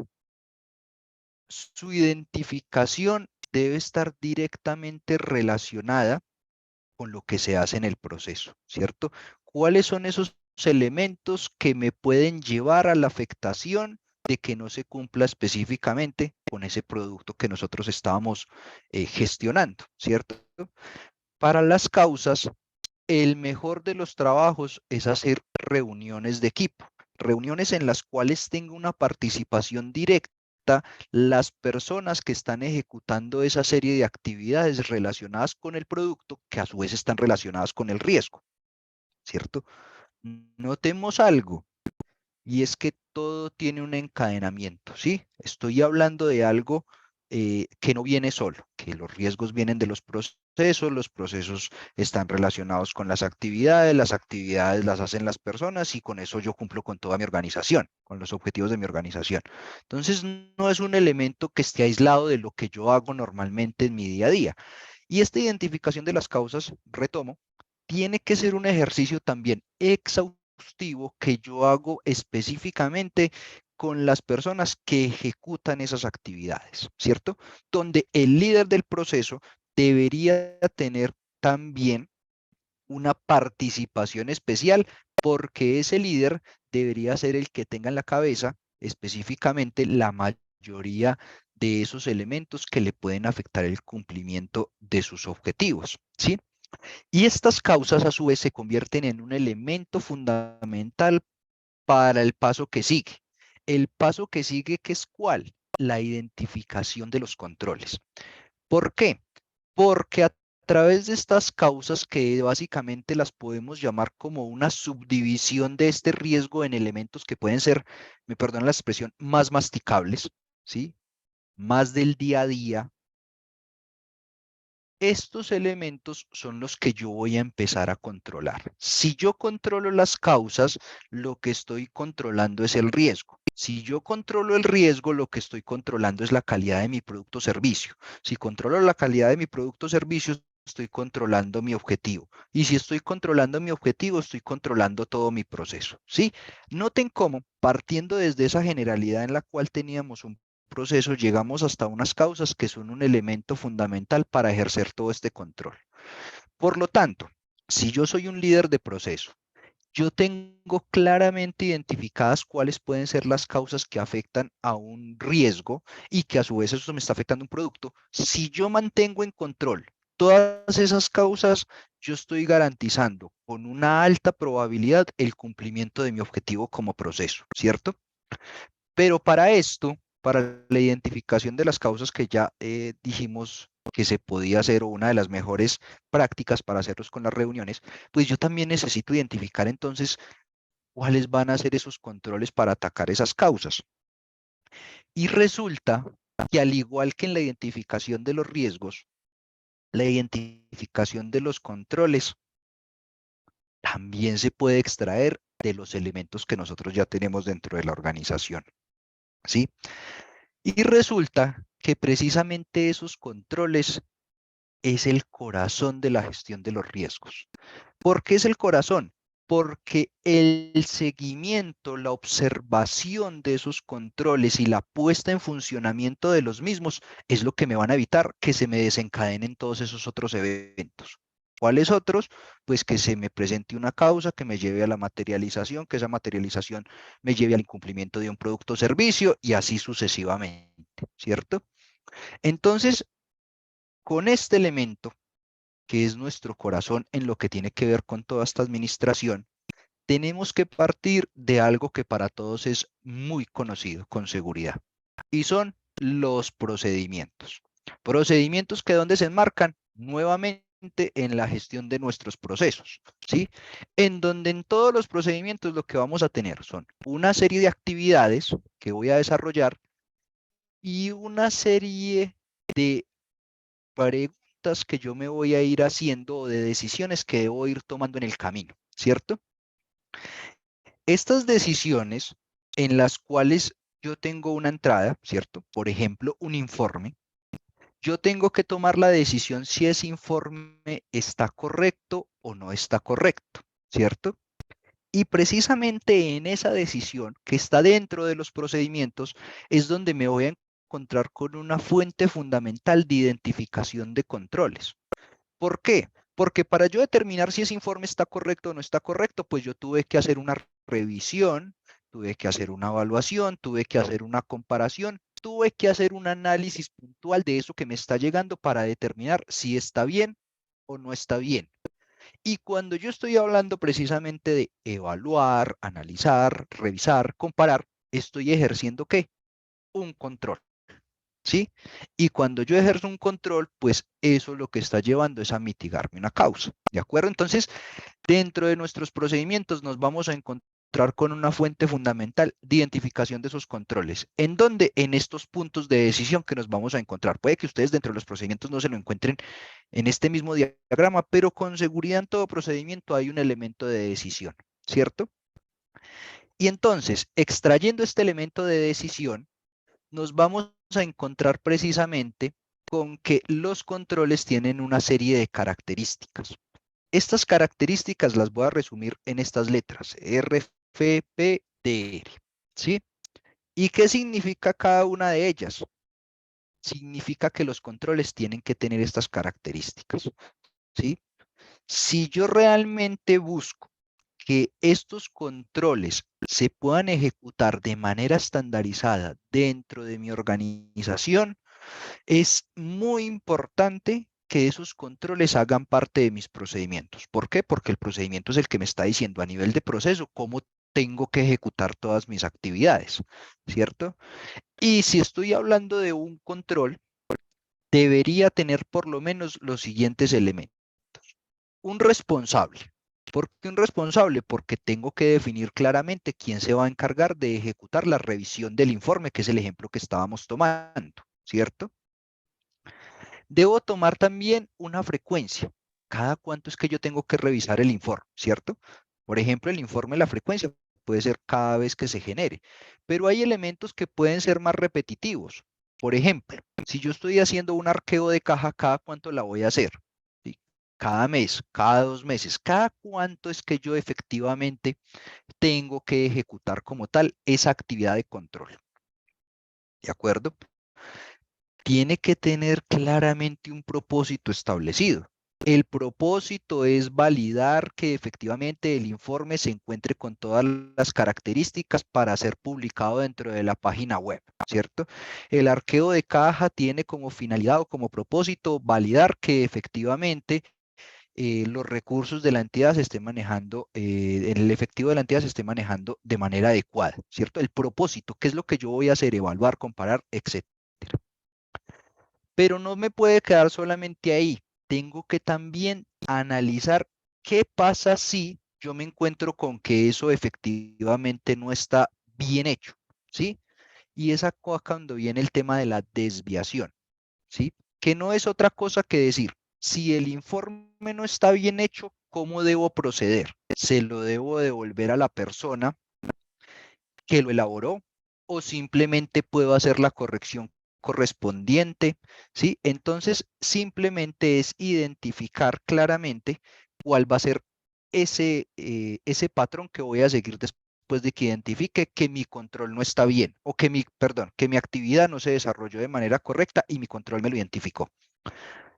su identificación debe estar directamente relacionada con lo que se hace en el proceso, ¿cierto? ¿Cuáles son esos elementos que me pueden llevar a la afectación de que no se cumpla específicamente con ese producto que nosotros estábamos gestionando, ¿cierto? Para las causas, el mejor de los trabajos es hacer reuniones de equipo, reuniones en las cuales tenga una participación directa las personas que están ejecutando esa serie de actividades relacionadas con el producto, que a su vez están relacionadas con el riesgo, ¿cierto? Notemos algo, y es que todo tiene un encadenamiento, ¿sí? Estoy hablando de algo que no viene solo, que los riesgos vienen de los procesos están relacionados con las actividades las hacen las personas y con eso yo cumplo con toda mi organización, con los objetivos de mi organización. Entonces, no es un elemento que esté aislado de lo que yo hago normalmente en mi día a día. Y esta identificación de las causas, retomo, tiene que ser un ejercicio también exhaustivo que yo hago específicamente con las personas que ejecutan esas actividades, ¿cierto? Donde el líder del proceso debería tener también una participación especial porque ese líder debería ser el que tenga en la cabeza específicamente la mayoría de esos elementos que le pueden afectar el cumplimiento de sus objetivos, ¿sí? Y estas causas a su vez se convierten en un elemento fundamental para el paso que sigue. El paso que sigue, ¿qué es cuál? La identificación de los controles. ¿Por qué? Porque a través de estas causas que básicamente las podemos llamar como una subdivisión de este riesgo en elementos que pueden ser, me perdonan la expresión, más masticables, ¿sí? Más del día a día. Estos elementos son los que yo voy a empezar a controlar. Si yo controlo las causas, lo que estoy controlando es el riesgo. Si yo controlo el riesgo, lo que estoy controlando es la calidad de mi producto o servicio. Si controlo la calidad de mi producto o servicio, estoy controlando mi objetivo. Y si estoy controlando mi objetivo, estoy controlando todo mi proceso. ¿Sí? Noten cómo, partiendo desde esa generalidad en la cual teníamos un proceso, llegamos hasta unas causas que son un elemento fundamental para ejercer todo este control. Por lo tanto, si yo soy un líder de proceso yo tengo claramente identificadas cuáles pueden ser las causas que afectan a un riesgo y que a su vez eso me está afectando un producto. Si yo mantengo en control todas esas causas, yo estoy garantizando con una alta probabilidad el cumplimiento de mi objetivo como proceso, ¿cierto? Pero para esto, para la identificación de las causas que ya dijimos que se podía hacer o una de las mejores prácticas para hacerlos con las reuniones, pues yo también necesito identificar entonces cuáles van a ser esos controles para atacar esas causas. Y resulta que al igual que en la identificación de los riesgos, la identificación de los controles también se puede extraer de los elementos que nosotros ya tenemos dentro de la organización, ¿sí? Y resulta que precisamente esos controles es el corazón de la gestión de los riesgos. ¿Por qué es el corazón? Porque el seguimiento, la observación de esos controles y la puesta en funcionamiento de los mismos es lo que me van a evitar que se me desencadenen todos esos otros eventos. ¿Cuáles otros? Pues que se me presente una causa que me lleve a la materialización, que esa materialización me lleve al incumplimiento de un producto o servicio y así sucesivamente, ¿cierto? Entonces, con este elemento, que es nuestro corazón en lo que tiene que ver con toda esta administración, tenemos que partir de algo que para todos es muy conocido con seguridad, y son los procedimientos. Procedimientos que donde se enmarcan nuevamente en la gestión de nuestros procesos, ¿sí? En donde en todos los procedimientos lo que vamos a tener son una serie de actividades que voy a desarrollar y una serie de preguntas que yo me voy a ir haciendo o de decisiones que debo ir tomando en el camino, ¿cierto? Estas decisiones en las cuales yo tengo una entrada, ¿cierto? Por ejemplo, un informe. Yo tengo que tomar la decisión si ese informe está correcto o no está correcto, ¿cierto? Y precisamente en esa decisión que está dentro de los procedimientos es donde me voy a encontrar con una fuente fundamental de identificación de controles. ¿Por qué? Porque para yo determinar si ese informe está correcto o no está correcto, pues yo tuve que hacer una revisión, tuve que hacer una evaluación, tuve que hacer una comparación, tuve que hacer un análisis puntual de eso que me está llegando para determinar si está bien o no está bien. Y cuando yo estoy hablando precisamente de evaluar, analizar, revisar, comparar, estoy ejerciendo ¿qué? Un control. ¿Sí? Y cuando yo ejerzo un control, pues eso lo que está llevando es a mitigarme una causa, ¿de acuerdo? Entonces, dentro de nuestros procedimientos nos vamos a encontrar con una fuente fundamental de identificación de esos controles. ¿En dónde? En estos puntos de decisión que nos vamos a encontrar. Puede que ustedes dentro de los procedimientos no se lo encuentren en este mismo diagrama, pero con seguridad en todo procedimiento hay un elemento de decisión, ¿cierto? Y entonces, extrayendo este elemento de decisión, nos vamos a encontrar precisamente con que los controles tienen una serie de características. Estas características las voy a resumir en estas letras, R, F, P, D, R, ¿sí? ¿Y qué significa cada una de ellas? Significa que los controles tienen que tener estas características, ¿sí? Si yo realmente busco que estos controles se puedan ejecutar de manera estandarizada dentro de mi organización, es muy importante que esos controles hagan parte de mis procedimientos. ¿Por qué? Porque el procedimiento es el que me está diciendo a nivel de proceso cómo tengo que ejecutar todas mis actividades, ¿cierto? Y si estoy hablando de un control, debería tener por lo menos los siguientes elementos. Un responsable. ¿Por qué un responsable? Porque tengo que definir claramente quién se va a encargar de ejecutar la revisión del informe, que es el ejemplo que estábamos tomando, ¿cierto? Debo tomar también una frecuencia. ¿Cada cuánto es que yo tengo que revisar el informe, cierto? Por ejemplo, el informe, la frecuencia puede ser cada vez que se genere, pero hay elementos que pueden ser más repetitivos. Por ejemplo, si yo estoy haciendo un arqueo de caja, ¿cada cuánto la voy a hacer? ¿Sí? Cada mes, cada 2 meses, ¿cada cuánto es que yo efectivamente tengo que ejecutar como tal esa actividad de control? ¿De acuerdo? Tiene que tener claramente un propósito establecido. El propósito es validar que efectivamente el informe se encuentre con todas las características para ser publicado dentro de la página web, ¿cierto? El arqueo de caja tiene como finalidad o como propósito validar que efectivamente los recursos de la entidad se estén manejando, el efectivo de la entidad se esté manejando de manera adecuada, ¿cierto? El propósito, ¿qué es lo que yo voy a hacer? Evaluar, comparar, etcétera. Pero no me puede quedar solamente ahí. Tengo que también analizar qué pasa si yo me encuentro con que eso efectivamente no está bien hecho, ¿sí? Y es acá cuando viene el tema de la desviación, ¿sí? Que no es otra cosa que decir, si el informe no está bien hecho, ¿cómo debo proceder? ¿Se lo debo devolver a la persona que lo elaboró o simplemente puedo hacer la corrección correspondiente? ¿Sí? Entonces, simplemente es identificar claramente cuál va a ser ese patrón que voy a seguir después de que identifique que mi control no está bien o que perdón, que mi actividad no se desarrolló de manera correcta y mi control me lo identificó.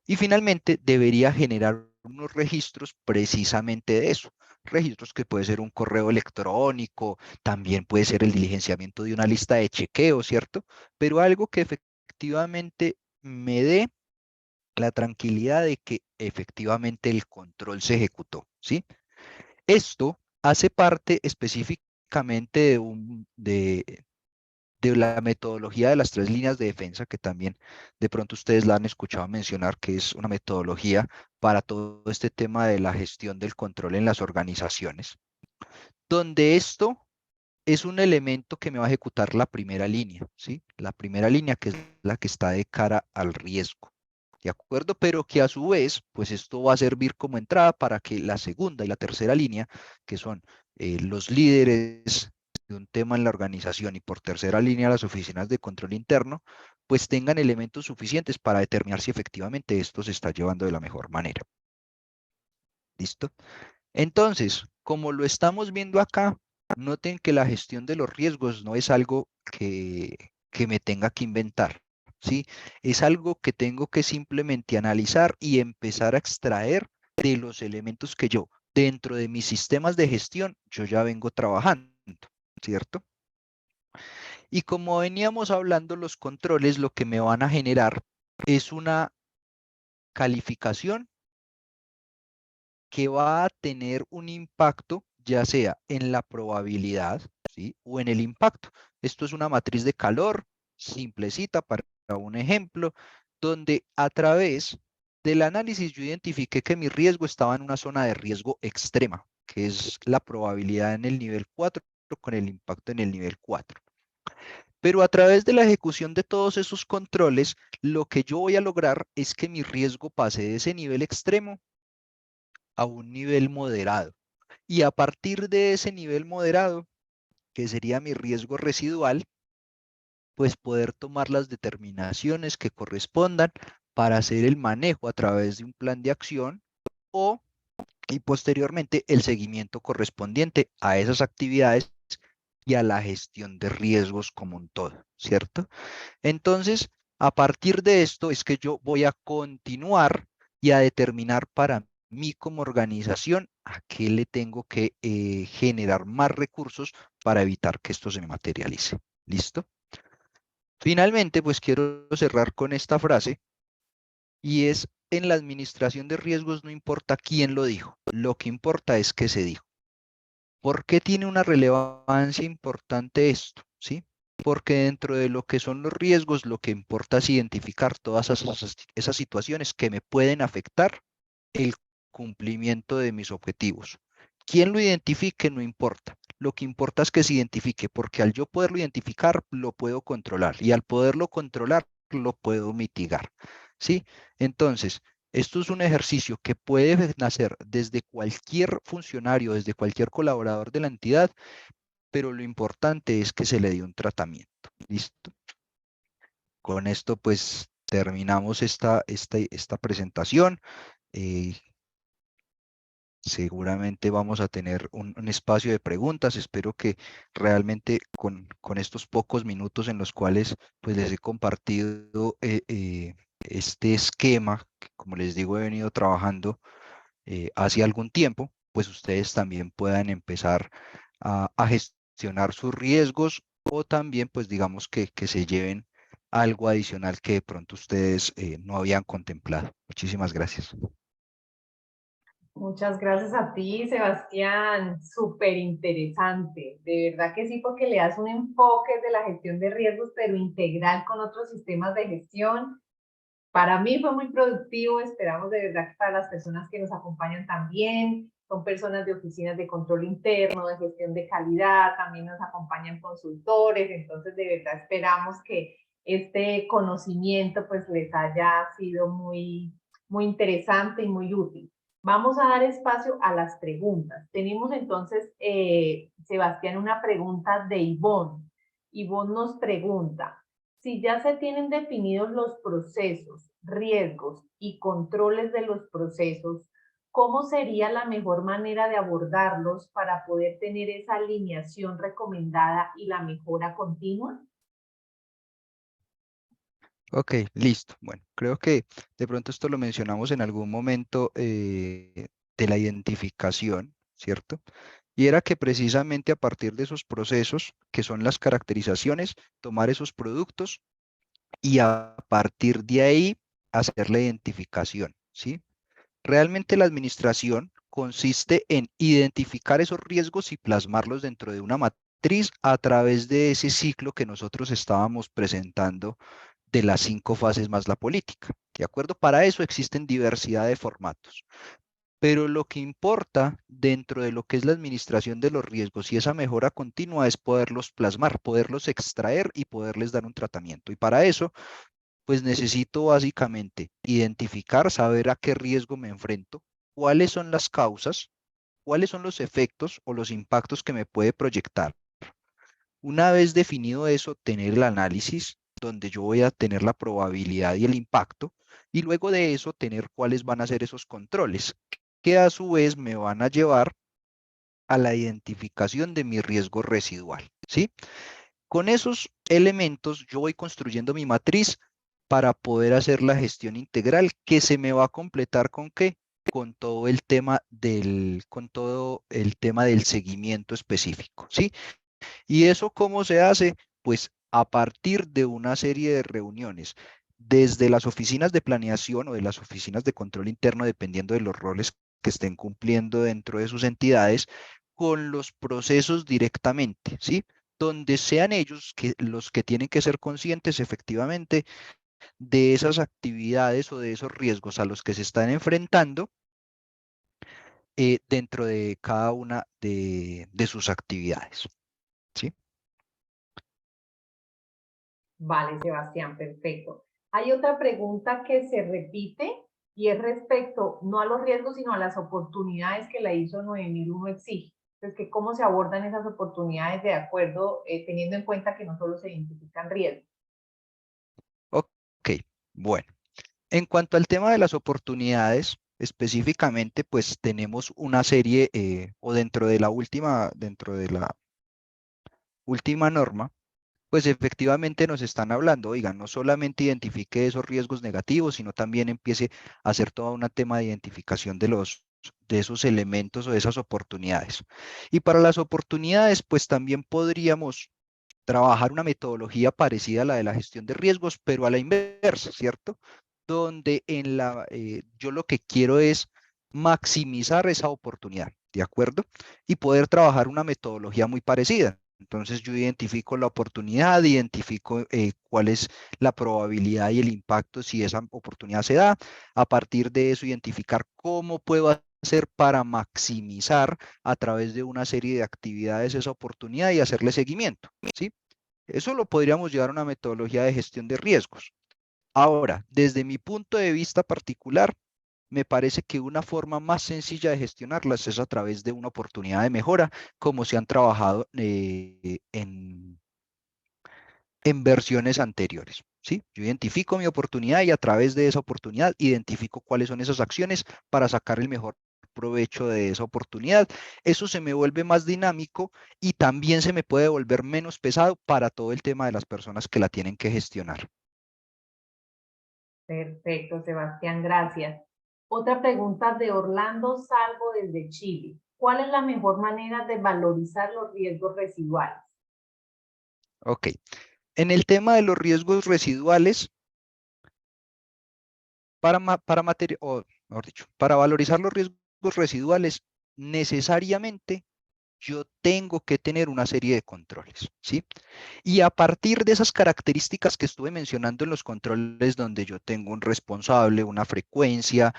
Y finalmente, debería generar unos registros precisamente de eso. Registros que puede ser un correo electrónico, también puede ser el diligenciamiento de una lista de chequeo, ¿cierto? Pero algo que efectivamente me dé la tranquilidad de que efectivamente el control se ejecutó, ¿sí? Esto hace parte específicamente de la metodología de las 3 líneas de defensa, que también de pronto ustedes la han escuchado mencionar, que es una metodología para todo este tema de la gestión del control en las organizaciones, donde esto es un elemento que me va a ejecutar la primera línea, ¿sí? La primera línea que es la que está de cara al riesgo. ¿De acuerdo? Pero que a su vez, pues esto va a servir como entrada para que la segunda y la tercera línea, que son los líderes de un tema en la organización y por tercera línea las oficinas de control interno, pues tengan elementos suficientes para determinar si efectivamente esto se está llevando de la mejor manera. ¿Listo? Entonces, como lo estamos viendo acá, noten que la gestión de los riesgos no es algo que me tenga que inventar, ¿sí? Es algo que tengo que simplemente analizar y empezar a extraer de los elementos que yo, dentro de mis sistemas de gestión, yo ya vengo trabajando, ¿cierto? Y como veníamos hablando, los controles lo que me van a generar es una calificación que va a tener un impacto, ya sea en la probabilidad, ¿sí? O en el impacto. Esto es una matriz de calor, simplecita para un ejemplo, donde a través del análisis yo identifiqué que mi riesgo estaba en una zona de riesgo extrema, que es la probabilidad en el nivel 4 con el impacto en el nivel 4. Pero a través de la ejecución de todos esos controles, lo que yo voy a lograr es que mi riesgo pase de ese nivel extremo a un nivel moderado. Y a partir de ese nivel moderado, que sería mi riesgo residual, pues poder tomar las determinaciones que correspondan para hacer el manejo a través de un plan de acción o, y posteriormente, el seguimiento correspondiente a esas actividades y a la gestión de riesgos como un todo, ¿cierto? Entonces, a partir de esto es que yo voy a continuar y a determinar para mí como organización a qué le tengo que generar más recursos para evitar que esto se me materialice. ¿Listo? Finalmente, pues quiero cerrar con esta frase y es, en la administración de riesgos no importa quién lo dijo, lo que importa es que se dijo. ¿Por qué tiene una relevancia importante esto? ¿Sí? Porque dentro de lo que son los riesgos, lo que importa es identificar todas esas situaciones que me pueden afectar el cumplimiento de mis objetivos. ¿Quién lo identifique? No importa. Lo que importa es que se identifique, porque al yo poderlo identificar, lo puedo controlar y al poderlo controlar, lo puedo mitigar. ¿Sí? Entonces, esto es un ejercicio que puede nacer desde cualquier funcionario, desde cualquier colaborador de la entidad, pero lo importante es que se le dé un tratamiento. ¿Listo? Con esto, pues, terminamos esta presentación. Eh, Seguramente vamos a tener un espacio de preguntas. Espero que realmente con estos pocos minutos en los cuales pues les he compartido este esquema, que como les digo, he venido trabajando hace algún tiempo, pues ustedes también puedan empezar a gestionar sus riesgos o también, pues digamos que se lleven algo adicional que de pronto ustedes no habían contemplado. Muchísimas gracias. Muchas gracias a ti, Sebastián. Súper interesante. De verdad que sí, porque le das un enfoque de la gestión de riesgos, pero integral con otros sistemas de gestión. Para mí fue muy productivo. Esperamos de verdad que para las personas que nos acompañan también. Son personas de oficinas de control interno, de gestión de calidad, también nos acompañan consultores. Entonces, de verdad esperamos que este conocimiento pues les haya sido muy interesante y muy útil. Vamos a dar espacio a las preguntas. Tenemos entonces, Sebastián, una pregunta de Ivonne. Ivonne nos pregunta, si ya se tienen definidos los procesos, riesgos y controles de los procesos, ¿cómo sería la mejor manera de abordarlos para poder tener esa alineación recomendada y la mejora continua? Ok, listo. Bueno, creo que de pronto esto lo mencionamos en algún momento de la identificación, ¿cierto? Y era que precisamente a partir de esos procesos, que son las caracterizaciones, tomar esos productos y a partir de ahí hacer la identificación, ¿sí? Realmente la administración consiste en identificar esos riesgos y plasmarlos dentro de una matriz a través de ese ciclo que nosotros estábamos presentando de las 5 fases más la política. ¿De acuerdo? Para eso existen diversidad de formatos. Pero lo que importa dentro de lo que es la administración de los riesgos y esa mejora continua es poderlos plasmar, poderlos extraer y poderles dar un tratamiento. Y para eso, pues necesito básicamente identificar, saber a qué riesgo me enfrento, cuáles son las causas, cuáles son los efectos o los impactos que me puede proyectar. Una vez definido eso, tener el análisis donde yo voy a tener la probabilidad y el impacto, y luego de eso tener cuáles van a ser esos controles, que a su vez me van a llevar a la identificación de mi riesgo residual, ¿sí? Con esos elementos yo voy construyendo mi matriz para poder hacer la gestión integral que se me va a completar con qué? Con todo el tema del seguimiento específico, ¿sí? ¿Y eso cómo se hace? Pues a partir de una serie de reuniones, desde las oficinas de planeación o de las oficinas de control interno, dependiendo de los roles que estén cumpliendo dentro de sus entidades, con los procesos directamente, ¿sí? Donde sean ellos los que tienen que ser conscientes efectivamente de esas actividades o de esos riesgos a los que se están enfrentando dentro de cada una de sus actividades, ¿sí? Vale, Sebastián, perfecto. Hay otra pregunta que se repite y es respecto no a los riesgos, sino a las oportunidades que la ISO 9001 exige. Entonces, que cómo se abordan esas oportunidades de acuerdo, teniendo en cuenta que no solo se identifican riesgos. Ok, bueno. En cuanto al tema de las oportunidades, específicamente, pues tenemos una serie, o dentro de la última norma, pues efectivamente nos están hablando, oigan, no solamente identifique esos riesgos negativos, sino también empiece a hacer todo un tema de identificación de esos elementos o de esas oportunidades. Y para las oportunidades, pues también podríamos trabajar una metodología parecida a la de la gestión de riesgos, pero a la inversa, ¿cierto? Donde yo lo que quiero es maximizar esa oportunidad, ¿de acuerdo? Y poder trabajar una metodología muy parecida. Entonces yo identifico la oportunidad, identifico cuál es la probabilidad y el impacto si esa oportunidad se da. A partir de eso, identificar cómo puedo hacer para maximizar a través de una serie de actividades esa oportunidad y hacerle seguimiento, ¿sí? Eso lo podríamos llevar a una metodología de gestión de riesgos. Ahora, desde mi punto de vista particular, me parece que una forma más sencilla de gestionarlas es a través de una oportunidad de mejora, como se han trabajado en versiones anteriores. ¿Sí? Yo identifico mi oportunidad y a través de esa oportunidad identifico cuáles son esas acciones para sacar el mejor provecho de esa oportunidad. Eso se me vuelve más dinámico y también se me puede volver menos pesado para todo el tema de las personas que la tienen que gestionar. Perfecto, Sebastián, gracias. Otra pregunta de Orlando Salvo desde Chile. ¿Cuál es la mejor manera de valorizar los riesgos residuales? Ok. En el tema de los riesgos residuales, o, mejor dicho, para valorizar los riesgos residuales, necesariamente yo tengo que tener una serie de controles, ¿sí? Y a partir de esas características que estuve mencionando en los controles, donde yo tengo un responsable, una frecuencia,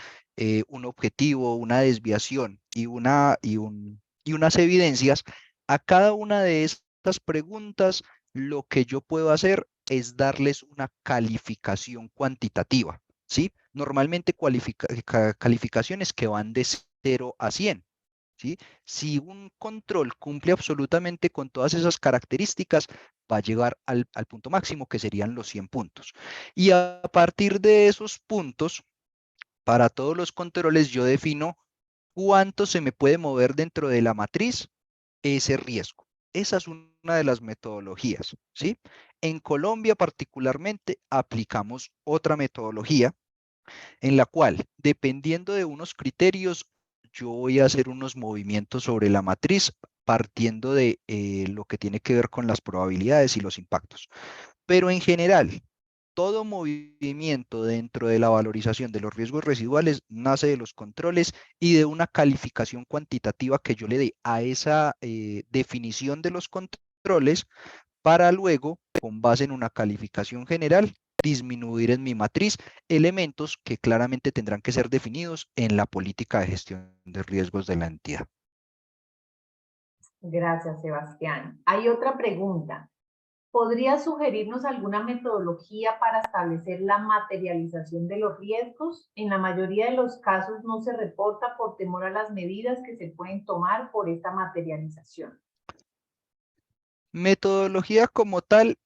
un objetivo, una desviación y unas evidencias, a cada una de estas preguntas, lo que yo puedo hacer es darles una calificación cuantitativa, ¿sí? Normalmente calificaciones que van de 0 a 100. ¿Sí? Si un control cumple absolutamente con todas esas características, va a llegar al punto máximo, que serían los 100 puntos. Y a partir de esos puntos, para todos los controles, yo defino cuánto se me puede mover dentro de la matriz ese riesgo. Esa es una de las metodologías, ¿sí? En Colombia particularmente aplicamos otra metodología en la cual, dependiendo de unos criterios, yo voy a hacer unos movimientos sobre la matriz partiendo de lo que tiene que ver con las probabilidades y los impactos. Pero en general, todo movimiento dentro de la valorización de los riesgos residuales nace de los controles y de una calificación cuantitativa que yo le dé a esa definición de los controles, para luego, con base en una calificación general, disminuir en mi matriz elementos que claramente tendrán que ser definidos en la política de gestión de riesgos de la entidad. Gracias, Sebastián. Hay otra pregunta. ¿Podría sugerirnos alguna metodología para establecer la materialización de los riesgos? En la mayoría de los casos no se reporta por temor a las medidas que se pueden tomar por esta materialización. Metodología como tal,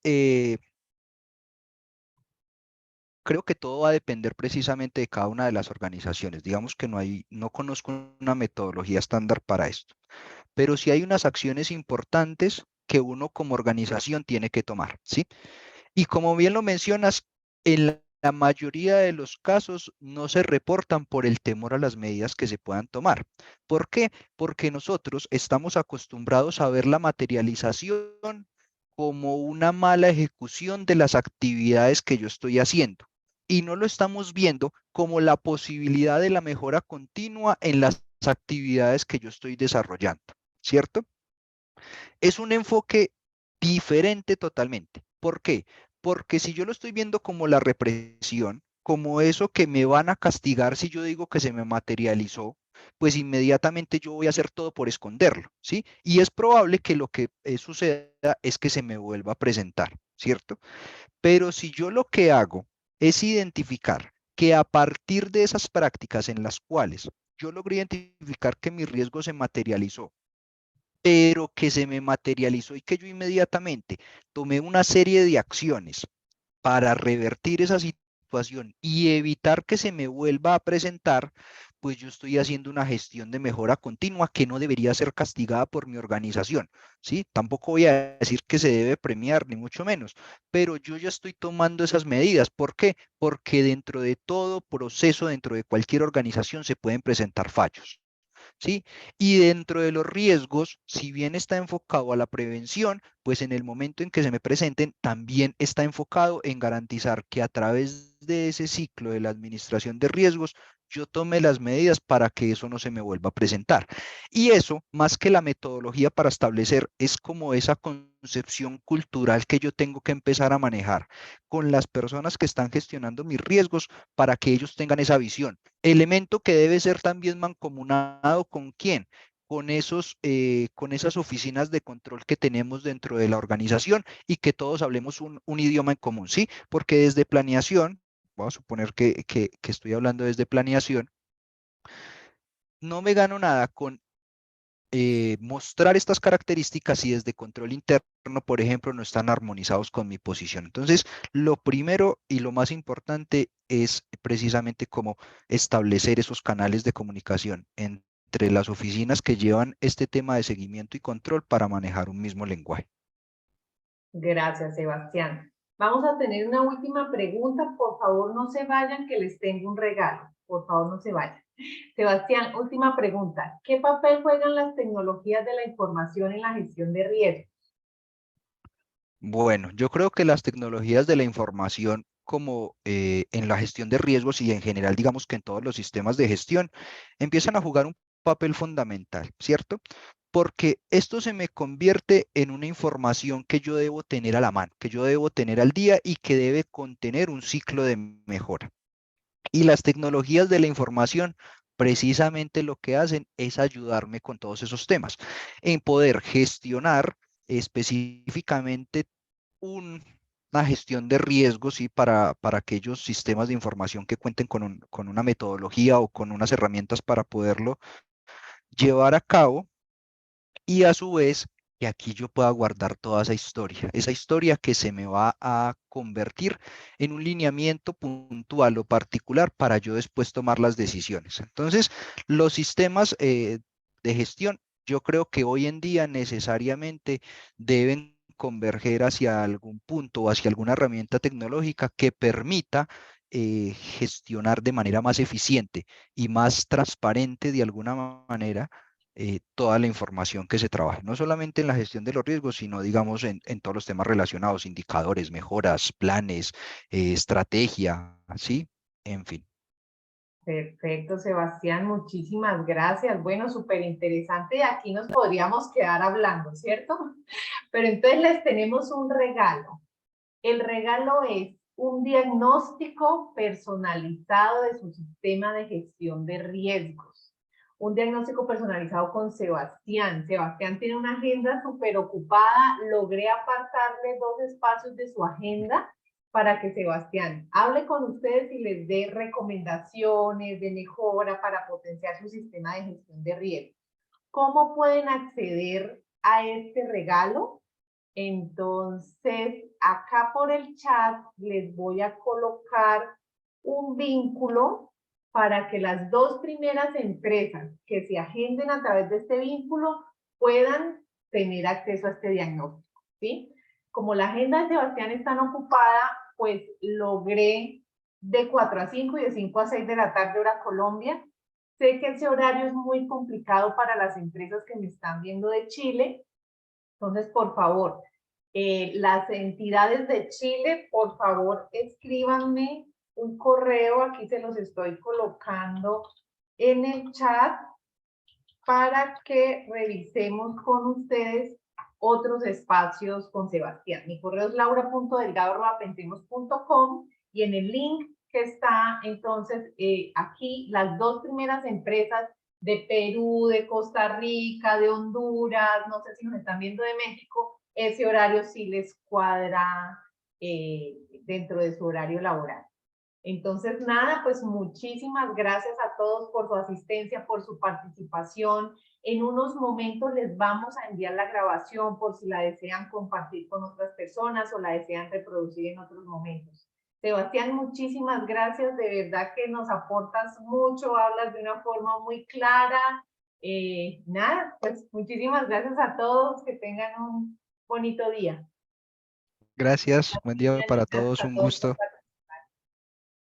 creo que todo va a depender precisamente de cada una de las organizaciones. Digamos que no conozco una metodología estándar para esto, pero sí hay unas acciones importantes que uno como organización tiene que tomar, ¿sí? Y como bien lo mencionas, en la mayoría de los casos no se reportan por el temor a las medidas que se puedan tomar. ¿Por qué? Porque nosotros estamos acostumbrados a ver la materialización como una mala ejecución de las actividades que yo estoy haciendo. Y no lo estamos viendo como la posibilidad de la mejora continua en las actividades que yo estoy desarrollando, ¿cierto? Es un enfoque diferente totalmente. ¿Por qué? Porque si yo lo estoy viendo como la represión, como eso que me van a castigar si yo digo que se me materializó, pues inmediatamente yo voy a hacer todo por esconderlo, ¿sí? Y es probable que lo que suceda es que se me vuelva a presentar, ¿cierto? Pero si yo lo que hago es identificar que a partir de esas prácticas en las cuales yo logré identificar que mi riesgo se materializó, pero que se me materializó y que yo inmediatamente tomé una serie de acciones para revertir esa situación y evitar que se me vuelva a presentar, pues yo estoy haciendo una gestión de mejora continua que no debería ser castigada por mi organización, ¿sí? Tampoco voy a decir que se debe premiar, ni mucho menos, pero yo ya estoy tomando esas medidas. ¿Por qué? Porque dentro de todo proceso, dentro de cualquier organización se pueden presentar fallos. ¿Sí? Y dentro de los riesgos, si bien está enfocado a la prevención, pues en el momento en que se me presenten, también está enfocado en garantizar que a través de ese ciclo de la administración de riesgos, yo tome las medidas para que eso no se me vuelva a presentar. Y eso, más que la metodología para establecer, es como esa concepción cultural que yo tengo que empezar a manejar con las personas que están gestionando mis riesgos para que ellos tengan esa visión. Elemento que debe ser también mancomunado con quién, con esas oficinas de control que tenemos dentro de la organización y que todos hablemos un idioma en común, ¿sí? Porque desde planeación, vamos a suponer que estoy hablando desde planeación, no me gano nada con mostrar estas características si desde control interno, por ejemplo, no están armonizados con mi posición. Entonces, lo primero y lo más importante es precisamente cómo establecer esos canales de comunicación entre las oficinas que llevan este tema de seguimiento y control para manejar un mismo lenguaje. Gracias, Sebastián. Vamos a tener una última pregunta. Por favor, no se vayan, que les tengo un regalo. Por favor, no se vayan. Sebastián, última pregunta. ¿Qué papel juegan las tecnologías de la información en la gestión de riesgos? Bueno, yo creo que las tecnologías de la información, como en la gestión de riesgos y en general, digamos que en todos los sistemas de gestión, empiezan a jugar un papel fundamental, ¿cierto? Porque esto se me convierte en una información que yo debo tener a la mano, que yo debo tener al día y que debe contener un ciclo de mejora. Y las tecnologías de la información precisamente lo que hacen es ayudarme con todos esos temas, en poder gestionar específicamente una gestión de riesgos y para aquellos sistemas de información que cuenten con una metodología o con unas herramientas para poderlo llevar a cabo y a su vez que aquí yo pueda guardar toda esa historia que se me va a convertir en un lineamiento puntual o particular para yo después tomar las decisiones. Entonces, los sistemas de gestión, yo creo que hoy en día necesariamente deben converger hacia algún punto o hacia alguna herramienta tecnológica que permita gestionar de manera más eficiente y más transparente de alguna manera toda la información que se trabaja, no solamente en la gestión de los riesgos, sino digamos en todos los temas relacionados, indicadores, mejoras, planes, estrategia, ¿sí? En fin. Perfecto, Sebastián, muchísimas gracias. Bueno, súper interesante y aquí nos podríamos quedar hablando, ¿cierto? Pero entonces les tenemos un regalo. El regalo es un diagnóstico personalizado de su sistema de gestión de riesgos. Un diagnóstico personalizado con Sebastián. Sebastián tiene una agenda súper ocupada. Logré apartarle 2 espacios de su agenda para que Sebastián hable con ustedes y les dé recomendaciones de mejora para potenciar su sistema de gestión de riesgos. ¿Cómo pueden acceder a este regalo? Entonces, acá por el chat les voy a colocar un vínculo para que las 2 primeras empresas que se agenden a través de este vínculo puedan tener acceso a este diagnóstico, ¿sí? Como la agenda de Sebastián está ocupada, pues logré de 4 a 5 y de 5 a 6 de la tarde hora Colombia. Sé que ese horario es muy complicado para las empresas que me están viendo de Chile, entonces, por favor, las entidades de Chile, por favor, escríbanme un correo, aquí se los estoy colocando en el chat para que revisemos con ustedes otros espacios con Sebastián. Mi correo es laura.delgado@pentemos.com y en el link que está, entonces, aquí las 2 primeras empresas de Perú, de Costa Rica, de Honduras, no sé si nos están viendo de México, ese horario sí les cuadra dentro de su horario laboral. Entonces, nada, pues muchísimas gracias a todos por su asistencia, por su participación. En unos momentos les vamos a enviar la grabación por si la desean compartir con otras personas o la desean reproducir en otros momentos. Sebastián, muchísimas gracias. De verdad que nos aportas mucho, hablas de una forma muy clara. Nada, pues muchísimas gracias a todos. Que tengan un bonito día. Gracias, buen día para todos, Hasta un todos. gusto.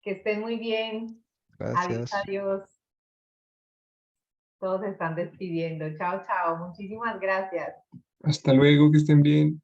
Que estén muy bien. Adiós, Gracias. adiós. Todos se están despidiendo. Chao, chao. Muchísimas gracias. Hasta luego, que estén bien.